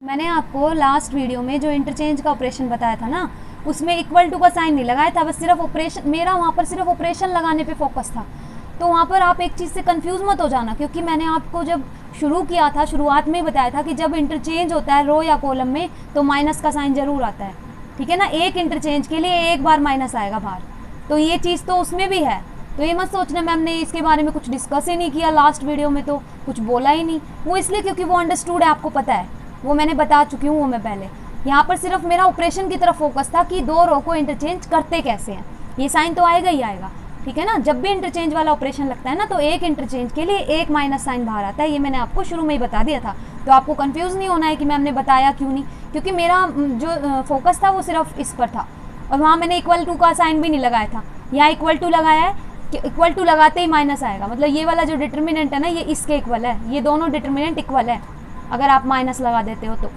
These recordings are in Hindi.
मैंने आपको लास्ट वीडियो में जो इंटरचेंज का ऑपरेशन बताया था ना, उसमें इक्वल टू का साइन नहीं लगाया था, बस सिर्फ ऑपरेशन, मेरा वहाँ पर सिर्फ ऑपरेशन लगाने पे फोकस था। तो वहाँ पर आप एक चीज़ से कंफ्यूज मत हो जाना, क्योंकि मैंने आपको जब शुरू किया था, शुरुआत में बताया था कि जब इंटरचेंज होता है रो या कॉलम में तो माइनस का साइन ज़रूर आता है, ठीक है ना। एक इंटरचेंज के लिए एक बार माइनस आएगा बाहर, तो ये चीज़ तो उसमें भी है। तो ये मत सोचना मैम ने इसके बारे में कुछ डिस्कस ही नहीं किया, लास्ट वीडियो में तो कुछ बोला ही नहीं। वो इसलिए क्योंकि वो अंडरस्टूड है, आपको पता है, वो मैंने बता चुकी हूँ वो मैं पहले। यहाँ पर सिर्फ मेरा ऑपरेशन की तरफ फोकस था कि दो रो को इंटरचेंज करते कैसे हैं। ये साइन तो आएगा ही आएगा, ठीक है ना। जब भी इंटरचेंज वाला ऑपरेशन लगता है ना, तो एक इंटरचेंज के लिए एक माइनस साइन बाहर आता है। ये मैंने आपको शुरू में ही बता दिया था, तो आपको कंफ्यूज नहीं होना है कि मैम ने बताया क्यों नहीं, क्योंकि मेरा जो फोकस था वो सिर्फ इस पर था। और वहाँ मैंने इक्वल टू का साइन भी नहीं लगाया था, यहाँ इक्वल टू लगाया है कि इक्वल टू लगाते ही माइनस आएगा, मतलब ये वाला जो डिटर्मिनेंट है ना, ये इसके इक्वल है, ये दोनों डिटर्मिनेंट इक्वल है अगर आप माइनस लगा देते हो तो,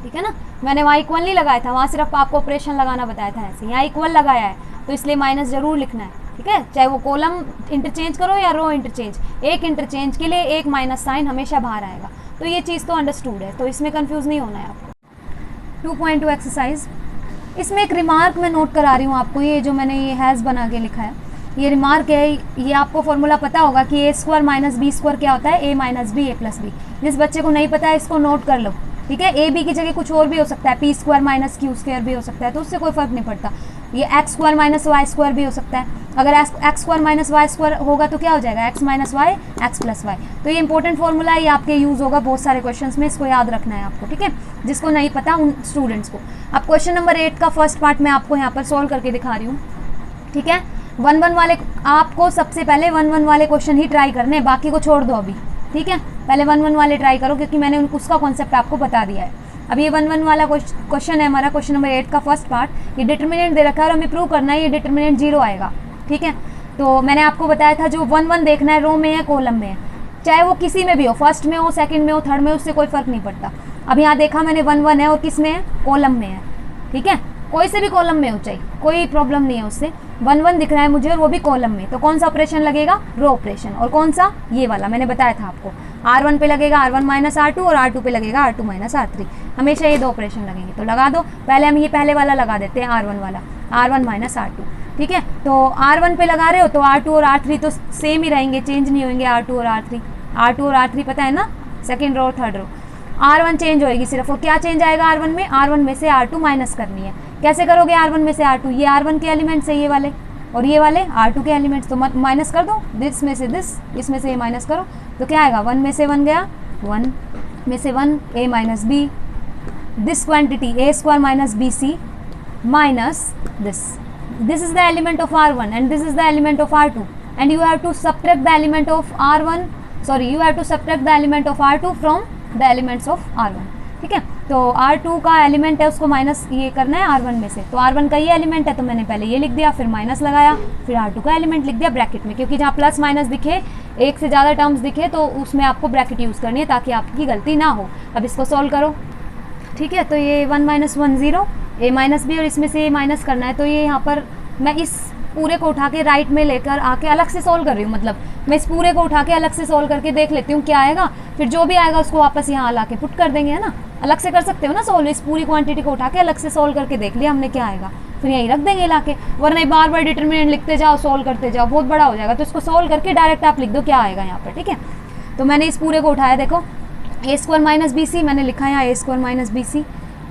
ठीक है ना। मैंने वहाँ इक्वल नहीं लगाया था, वहाँ सिर्फ आपको ऑपरेशन लगाना बताया था ऐसे। यहाँ इक्वल लगाया है तो इसलिए माइनस ज़रूर लिखना है, ठीक है। चाहे वो कॉलम इंटरचेंज करो या रो इंटरचेंज, एक इंटरचेंज के लिए एक माइनस साइन हमेशा बाहर आएगा। तो ये चीज़ तो अंडरस्टूड है, तो इसमें कन्फ्यूज़ नहीं होना है आपको। 2.2 एक्सरसाइज, इसमें एक रिमार्क मैं नोट करा रही हूँ आपको। ये जो मैंने ये हैज़ बना के लिखा है, ये रिमार्क है। ये आपको फॉर्मूला पता होगा कि ए स्क्वायर माइनस बी स्क्वायर क्या होता है, ए माइनस बी ए प्लस बी। जिस बच्चे को नहीं पता है इसको नोट कर लो, ठीक है। ए बी की जगह कुछ और भी हो सकता है, P square minus Q square भी हो सकता है, तो उससे कोई फर्क नहीं पड़ता। ये X square minus Y square भी हो सकता है। अगर X square minus Y square होगा तो क्या हो जाएगा, X minus Y X plus Y. तो ये इंपॉर्टेंट फॉर्मूला है, ये आपके यूज़ होगा बहुत सारे क्वेश्चंस में, इसको याद रखना है आपको, ठीक है। जिसको नहीं पता उन स्टूडेंट्स को। अब क्वेश्चन नंबर 8 का फर्स्ट पार्ट मैं आपको यहाँ पर सोल्व करके दिखा रही हूँ, ठीक है। 1-1 वाले आपको सबसे पहले 1-1 वाले क्वेश्चन ही ट्राई करने, बाकी को छोड़ दो अभी, ठीक है। पहले 1-1 वाले ट्राई करो, क्योंकि मैंने उसका कॉन्सेप्ट आपको बता दिया है। अब ये 1-1 वाला क्वेश्चन है हमारा, क्वेश्चन नंबर 8 का फर्स्ट पार्ट। ये डिटर्मिनेंट दे रखा है और हमें प्रूव करना है ये डिटर्मिनेंट 0 आएगा, ठीक है। तो मैंने आपको बताया था जो 1-1 देखना है रो में है कॉलम में है, चाहे वो किसी में भी हो, फर्स्ट में हो, सेकंड में हो, थर्ड में, उससे कोई फर्क नहीं पड़ता। अब यहाँ देखा मैंने 1-1 है और किस में है, कॉलम में है, ठीक है। कोई से भी कॉलम में हो चाहिए, कोई प्रॉब्लम नहीं है उससे। 1-1 दिख रहा है मुझे और वो भी कॉलम में, तो कौन सा ऑपरेशन लगेगा, रो ऑपरेशन। और कौन सा, ये वाला मैंने बताया था आपको, R1 पे लगेगा R1 माइनस R2 और R2 पे लगेगा R2 माइनस R3। हमेशा ये दो ऑपरेशन लगेंगे, तो लगा दो। पहले हम ये पहले वाला लगा देते हैं, R1 वाला, R1 माइनस R2, ठीक है। तो R1 पे लगा रहे हो तो R2 और R3 तो सेम ही रहेंगे, चेंज नहीं होंगे। R2 और R3, R2 और R3 पता है ना, सेकेंड रो और थर्ड रो। R1 चेंज होएगी सिर्फ, और क्या चेंज आएगा R1 में, R1 में से R2 माइनस करनी है। कैसे करोगे R1 में से R2, ये R1 के एलिमेंट्स है ये वाले, और ये वाले R2 के एलिमेंट्स, तो माइनस कर दो, दिस में से दिस, इसमें से ये माइनस करो, तो क्या आएगा, 1 में से 1 गया, 1 में से 1, a minus B, this quantity a square minus B C minus this is the element of R1 and this is the element of R2 and you have to subtract the element of R1, sorry you have to subtract the element of R2 from the elements of R1, ठीक है। तो R2 का एलिमेंट है, उसको माइनस ये करना है R1 में से, तो R1 का ये एलिमेंट है, तो मैंने पहले ये लिख दिया, फिर माइनस लगाया, फिर R2 का एलिमेंट लिख दिया ब्रैकेट में, क्योंकि जहाँ प्लस माइनस दिखे, एक से ज़्यादा टर्म्स दिखे, तो उसमें आपको ब्रैकेट यूज़ करनी है ताकि आपकी गलती ना हो। अब इसको सॉल्व करो, ठीक है। तो ये 1 माइनस 1 0, a माइनस बी, और इसमें से ये माइनस करना है। तो ये यहाँ पर मैं इस पूरे को उठा के राइट में लेकर आके अलग से सोल्व कर रही हूँ, मतलब मैं इस पूरे को उठा के अलग से सोल्व करके देख लेती हूँ क्या आएगा, फिर जो भी आएगा उसको वापस यहाँ ला के पुट कर देंगे, है ना। अलग से कर सकते हो ना सोल्व, इस पूरी क्वांटिटी को उठा के अलग से सोल्व करके देख लिया हमने क्या आएगा, फिर यहीं रख देंगे ला के। वरना बार बार डिटर्मिनेंट लिखते जाओ, सोल्व करते जाओ, बहुत बड़ा हो जाएगा। तो इसको सोल्व करके डायरेक्ट आप लिख दो क्या आएगा यहाँ पर, ठीक है। तो मैंने इस पूरे को उठाया, देखो a square minus B C मैंने लिखा है यहाँ, a square minus B C,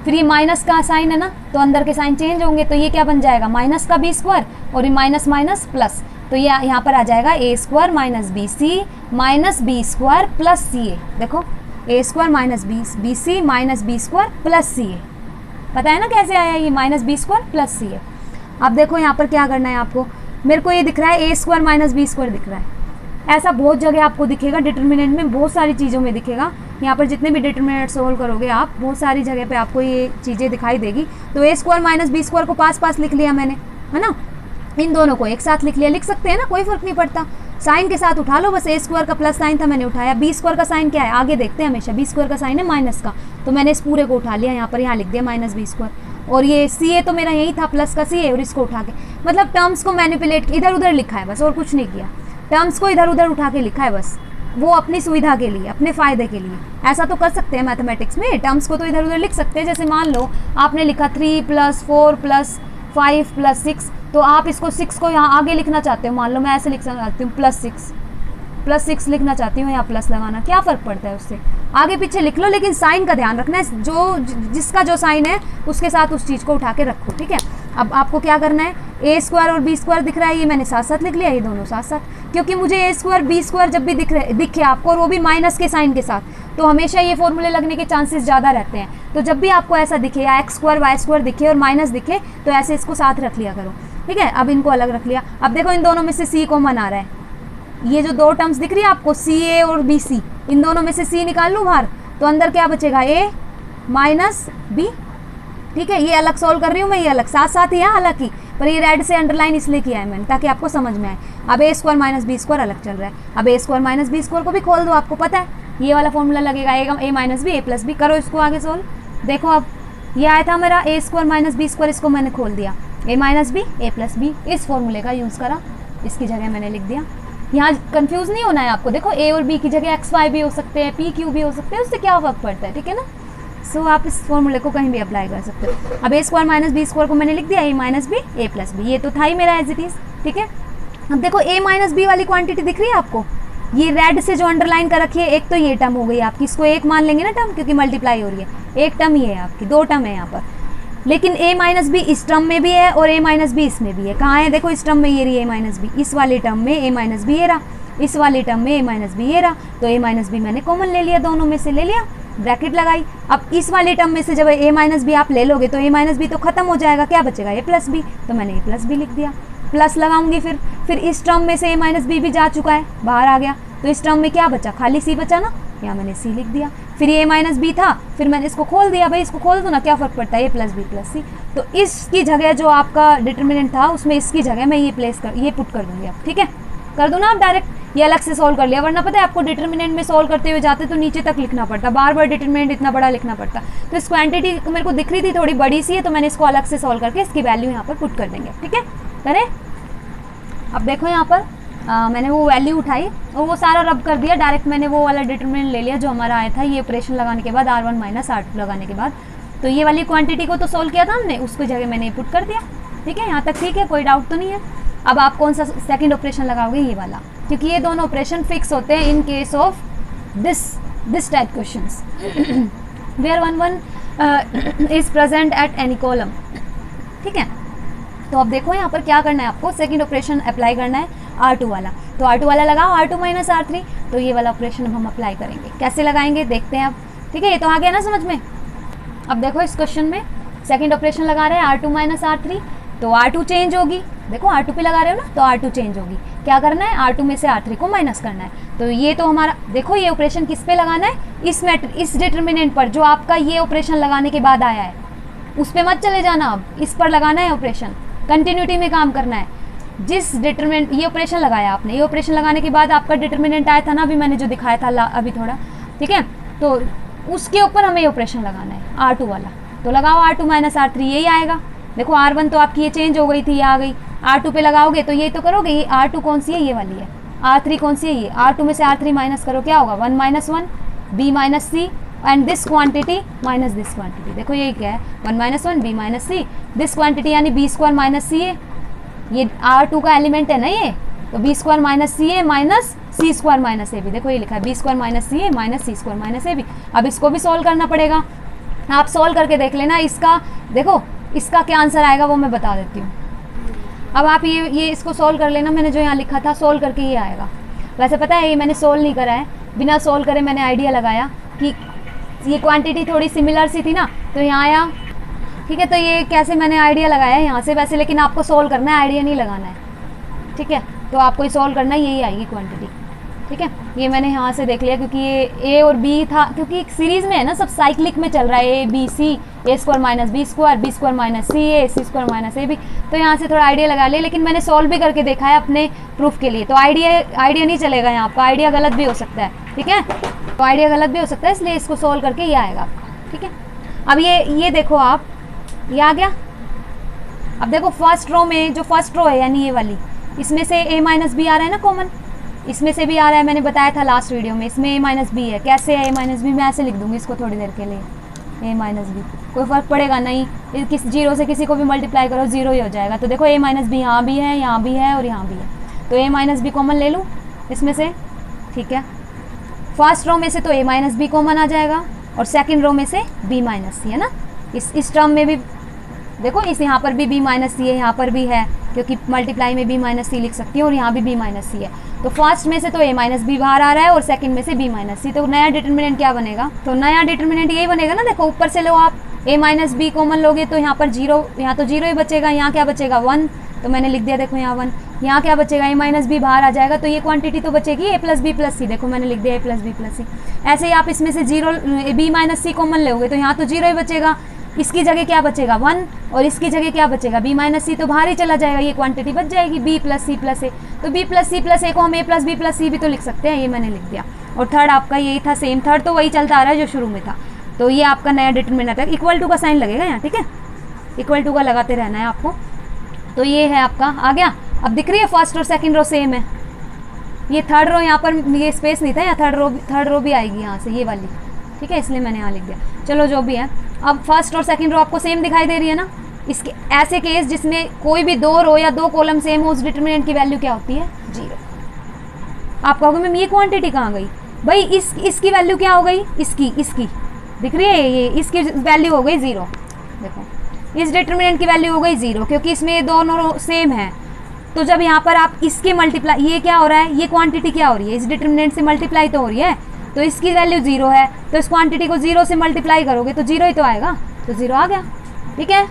फिर ये माइनस का साइन है ना, तो अंदर के साइन चेंज होंगे, तो ये क्या बन जाएगा, माइनस का बी स्क्वायर, और ये माइनस माइनस प्लस, तो ये यहाँ पर आ जाएगा a square minus B C minus B square plus c a. देखो a square minus B C minus B square plus c a, पता है ना कैसे आया ये, minus B square plus c a. अब देखो यहाँ पर क्या करना है आपको, मेरे को ये दिख रहा है a square minus B square दिख रहा है, ऐसा बहुत जगह आपको दिखेगा, डिटर्मिनेंट में बहुत सारी चीज़ों में दिखेगा। यहाँ पर जितने भी डिटर्मिनेंट सोल्व करोगे आप, बहुत सारी जगह पे आपको ये चीज़ें दिखाई देगी। तो a square minus B square को पास पास लिख लिया मैंने, है ना, इन दोनों को एक साथ लिख लिया, लिख सकते हैं ना, कोई फर्क नहीं पड़ता, साइन के साथ उठा लो बस। a स्क्वायर का प्लस साइन था मैंने उठाया, बी स्क्वायर का साइन क्या है आगे देखते हैं हमेशा, बी स्क्वायर का साइन है माइनस का, तो मैंने इस पूरे को उठा लिया यहाँ पर, यहाँ लिख दिया माइनस बी स्क्वायर, और ये सी ए तो मेरा यही था प्लस का सी ए, और इसको उठा के मतलब टर्म्स को मैनिपुलेट इधर उधर लिखा है बस, और कुछ नहीं किया, टर्म्स को इधर उधर उठा के लिखा है बस, वो अपनी सुविधा के लिए, अपने फ़ायदे के लिए ऐसा तो कर सकते हैं मैथमेटिक्स में। टर्म्स को तो इधर उधर लिख सकते हैं। जैसे मान लो आपने लिखा 3 + 4 + 5 + 6, तो आप इसको 6 को यहाँ आगे लिखना चाहते हो, मान लो मैं ऐसे लिखना चाहती हूँ +6 लिखना चाहती हूँ, यहाँ प्लस लगाना, क्या फ़र्क पड़ता है उससे, आगे पीछे लिख लो, लेकिन साइन का ध्यान रखना है, जिसका जो साइन है उसके साथ उस चीज़ को उठा के रखो, ठीक है। अब आपको क्या करना है, a² और b² दिख रहा है, ये मैंने साथ साथ लिख लिया, ये दोनों साथ साथ, क्योंकि मुझे a² b² जब भी दिखे आपको, और वो भी माइनस के साइन के साथ, तो हमेशा ये फॉर्मूले लगने के चांसेस ज़्यादा रहते हैं। तो जब भी आपको ऐसा दिखे, या x² y² दिखे और माइनस दिखे, तो ऐसे इसको साथ रख लिया करो, ठीक है। अब इनको अलग रख लिया। अब देखो इन दोनों में से c कॉमन आ रहा है, ये जो 2 टर्म्स दिख रही है आपको CA और BC, इन दोनों में से C निकाल लूँ बाहर, तो अंदर क्या बचेगा, A - B, ठीक है। ये अलग सॉल्व कर रही हूँ मैं, ये अलग, साथ साथ ही है हालांकि, पर ये रेड से अंडरलाइन इसलिए किया है मैंने ताकि आपको समझ में आए। अब a² - b² अलग चल रहा है, अब a² - b² को भी खोल दो, आपको पता है ये वाला फॉर्मूला लगेगा, a - b a + b, करो इसको आगे सोल्व। देखो अब ये आया था मेरा a² - b², इसको मैंने खोल दिया, a - b a + b, इस फॉर्मूले का यूज़ करा, इसकी जगह मैंने लिख दिया। यहाँ कंफ्यूज नहीं होना है आपको, देखो a और b की जगह x y भी हो सकते हैं, p q भी हो सकते हैं, उससे क्या फर्क पड़ता है, ठीक है ना। सो आप इस फॉर्मूले को कहीं भी अप्लाई कर सकते हो। अब a² - b² को मैंने लिख दिया, a - b a + b, ये तो था ही मेरा एज इट इज़, ठीक है। अब देखो a - b वाली क्वांटिटी दिख रही है आपको, ये रेड से जो अंडरलाइन कर रखी है, एक तो ये टर्म हो गई आपकी, इसको एक मान लेंगे ना टर्म, क्योंकि मल्टीप्लाई हो रही है, एक टर्म ही है आपकी, 2 टर्म है यहाँ पर, लेकिन a - b इस टर्म में भी है और a - b इसमें भी है। कहाँ है, देखो इस टर्म में ये रही a - b, इस वाले टर्म में a - b ये रहा, इस वाले टर्म में a - b ये रहा, तो a - b मैंने कॉमन ले लिया, दोनों में से ले लिया, ब्रैकेट लगाई। अब इस वाले टर्म में से जब a - b आप ले लोगे तो a - b तो खत्म हो जाएगा, क्या बचेगा, a + b, तो मैंने a + b लिख दिया, प्लस लगाऊंगी, फिर इस टर्म में से a - b भी जा चुका है, बाहर आ गया, तो इस टर्म में क्या बचा, खाली c बचा ना, यहाँ मैंने c लिख दिया। फिर ये a - b था, फिर मैंने इसको खोल दिया, भाई इसको खोल दो ना, क्या फ़र्क पड़ता है, a + b + c, तो इसकी जगह जो आपका डिटर्मिनेंट था उसमें इसकी जगह मैं ये पुट कर दूंगी अब, ठीक है, कर दो ना आप डायरेक्ट, ये अलग से सॉल्व कर लिया, वरना पता है आपको डिटर्मिनेंट में सॉल्व करते हुए जाते तो नीचे तक लिखना पड़ता, बार बार डिटर्मिनेंट इतना बड़ा लिखना पड़ता। तो इस क्वांटिटी मेरे को दिख रही थी थोड़ी बड़ी सी है, तो मैंने इसको अलग से सॉल्व करके इसकी वैल्यू यहाँ पर पुट कर देंगे, ठीक है, करें। अब देखो यहाँ पर मैंने वो वैल्यू उठाई और वो सारा रब कर दिया, डायरेक्ट मैंने वो वाला डिटर्मिनेंट ले लिया जो हमारा आया था, ये ऑपरेशन लगाने के बाद r1 - r2 लगाने के बाद, तो ये वाली क्वांटिटी को तो सॉल्व किया था हमने, उसको जगह मैंने पुट कर दिया, ठीक है, यहाँ तक ठीक है, कोई डाउट तो नहीं है। अब आप कौन सा सेकंड ऑपरेशन लगाओगे, ये वाला, क्योंकि ये दोनों ऑपरेशन फिक्स होते हैं in case of this type questions where 1 1 is present at any column, ठीक है। तो अब देखो यहाँ पर क्या करना है आपको, सेकंड ऑपरेशन अप्लाई करना है R2 वाला, तो R2 वाला लगाओ, R2 - R3, तो ये वाला ऑपरेशन हम अप्लाई करेंगे, कैसे लगाएंगे देखते हैं अब, ठीक है, ये तो आ गया ना समझ में। अब देखो इस क्वेश्चन में सेकंड ऑपरेशन लगा रहे हैं R2 - R3, तो R2 चेंज होगी, देखो R2 पे लगा रहे हो ना, तो R2 चेंज होगी, क्या करना है, R2 में से R3 को माइनस करना है, तो ये तो हमारा, देखो ये ऑपरेशन किस पे लगाना है, इस डिटर्मिनेंट पर जो आपका ये ऑपरेशन लगाने के बाद आया है, उस पर मत चले जाना, अब इस पर लगाना है ऑपरेशन, कंटिन्यूटी में काम करना है। जिस डिटर्मिनेंट, ये ऑपरेशन लगाया आपने, ये ऑपरेशन लगाने के बाद आपका डिटर्मिनेंट आया था ना, अभी मैंने जो दिखाया था अभी थोड़ा, ठीक है, तो उसके ऊपर हमें ये ऑपरेशन लगाना है R2 वाला, तो लगाओ R2 - R3, यही आएगा। देखो R1 तो आपकी ये चेंज हो गई थी, ये आ गई, R2 पे लगाओगे तो ये तो करोगे, ये R2 कौन सी है, ये वाली है, R3 कौन सी है, ये R2 में से R3 माइनस करो, क्या होगा, 1 - 1 b - c and this quantity minus this quantity, देखो ये क्या है, 1 - 1 b - c, दिस क्वांटिटी यानी b² - c है, ये R2 का एलिमेंट है ना ये, तो b² - c a minus c² - a b, देखो ये लिखा है b² - c a minus c² - a b। अब इसको भी सॉल्व करना पड़ेगा, आप सॉल्व करके देख लेना, इसका देखो इसका क्या आंसर आएगा वो मैं बता देती हूँ। अब आप ये इसको सॉल्व कर लेना, मैंने जो यहाँ लिखा था सॉल्व करके ये आएगा। वैसे पता है ये मैंने सॉल्व नहीं करा है, बिना सॉल्व करे मैंने आइडिया लगाया कि ये क्वांटिटी थोड़ी सिमिलर सी थी ना, तो यहाँ आया, ठीक है, तो ये कैसे मैंने आइडिया लगाया है यहाँ से वैसे, लेकिन आपको सॉल्व करना है, आइडिया नहीं लगाना है, ठीक है, तो आपको ये सॉल्व करना है, यही आएगी क्वांटिटी, ठीक है। ये मैंने यहाँ से देख लिया क्योंकि ये a और b था, क्योंकि एक सीरीज़ में है ना, सब साइक्लिक में चल रहा है, a b c, a² - b², b² - c a, c² - a b, तो यहाँ से थोड़ा आइडिया लगा लिया, लेकिन मैंने सॉल्व भी करके देखा है अपने प्रूफ के लिए, तो आइडिया नहीं चलेगा यहाँ, आपका आइडिया गलत भी हो सकता है, ठीक है, तो आइडिया गलत भी हो सकता है, इसलिए इसको सॉल्व करके ये आएगा, ठीक है। अब ये देखो आप, ये आ गया। अब देखो फर्स्ट रो में, जो फर्स्ट रो है यानी ये वाली, इसमें से a - b आ रहा है ना कॉमन, इसमें से भी आ रहा है, मैंने बताया था लास्ट वीडियो में, इसमें a माइनस बी है। कैसे है a माइनस बी, मैं ऐसे लिख दूंगी इसको थोड़ी देर के लिए, a माइनस बी, कोई फ़र्क पड़ेगा नहीं, किस जीरो से किसी को भी मल्टीप्लाई करो जीरो ही हो जाएगा। तो देखो a माइनस बी यहाँ भी है, यहाँ भी है और यहाँ भी है, तो a माइनस बी कॉमन ले लूँ इसमें से, ठीक है। फर्स्ट रो में से तो a माइनस बी कॉमन आ जाएगा और सेकंड रो में से b माइनस सी है ना। इस टर्म में भी देखो, इस यहाँ पर भी b माइनस सी है, यहाँ पर भी है, क्योंकि मल्टीप्लाई में b माइनस सी लिख सकती है और यहाँ भी b माइनस सी है। तो फर्स्ट में से तो a माइनस बी बाहर आ रहा है और सेकंड में से b माइनस सी। तो नया डिटर्मिनेंट क्या बनेगा, तो नया डिटर्मिनेंट यही बनेगा ना। देखो ऊपर से लो आप a माइनस बी कॉमन लोगे तो यहाँ पर जीरो, यहाँ तो जीरो ही बचेगा, यहाँ क्या बचेगा 1, तो मैंने लिख दिया देखो यहाँ 1, यहाँ क्या बचेगा a माइनस बी बाहर आ जाएगा, तो ये क्वांटिटी तो बचेगी a प्लस बी प्लस सी, देखो मैंने लिख दिया a प्लस बी प्लस सी। ऐसे ही आप इसमें से जीरो b माइनस सी कॉमन लोगे तो यहाँ तो जीरो ही बचेगा, इसकी जगह क्या बचेगा 1 और इसकी जगह क्या बचेगा b माइनस सी, तो बाहर ही चला जाएगा, ये क्वांटिटी बच जाएगी b प्लस सी प्लस ए। तो b प्लस सी प्लस ए को हम a प्लस बी प्लस सी भी तो लिख सकते हैं, ये मैंने लिख दिया। और थर्ड आपका यही था सेम, थर्ड तो वही चलता आ रहा है जो शुरू में था। तो ये आपका नया डिटरमिनेंट है, इक्वल टू का साइन लगेगा यहाँ, ठीक है, इक्वल टू का लगाते रहना है आपको। तो ये है आपका आ गया। अब दिख रही है फर्स्ट और सेकंड रो सेम है, ये थर्ड रो यहाँ पर ये स्पेस नहीं था, यहाँ थर्ड रो भी आएगी यहाँ से ये वाली, ठीक है, इसलिए मैंने यहाँ लिख दिया। चलो जो भी है, अब फर्स्ट और सेकंड रो आपको सेम दिखाई दे रही है ना। इसके ऐसे केस जिसमें कोई भी दो रो या दो कॉलम सेम हो, उस डिटरमिनेंट की वैल्यू क्या होती है 0। आप कहोगे मैम ये क्वांटिटी कहाँ गई, भाई इसकी वैल्यू क्या हो गई, इसकी दिख रही है, ये इसकी वैल्यू हो गई 0। देखो इस डिटरमिनेंट की वैल्यू हो गई 0, क्योंकि इसमें ये दोनों सेम है। तो जब यहाँ पर आप इसके मल्टीप्लाई, ये क्या हो रहा है, ये क्वांटिटी क्या हो रही है, इस डिटरमिनेंट से मल्टीप्लाई तो हो रही है, तो इसकी वैल्यू 0 है, तो इस क्वांटिटी को 0 से मल्टीप्लाई करोगे तो 0 ही तो आएगा, तो 0 आ गया, ठीक है।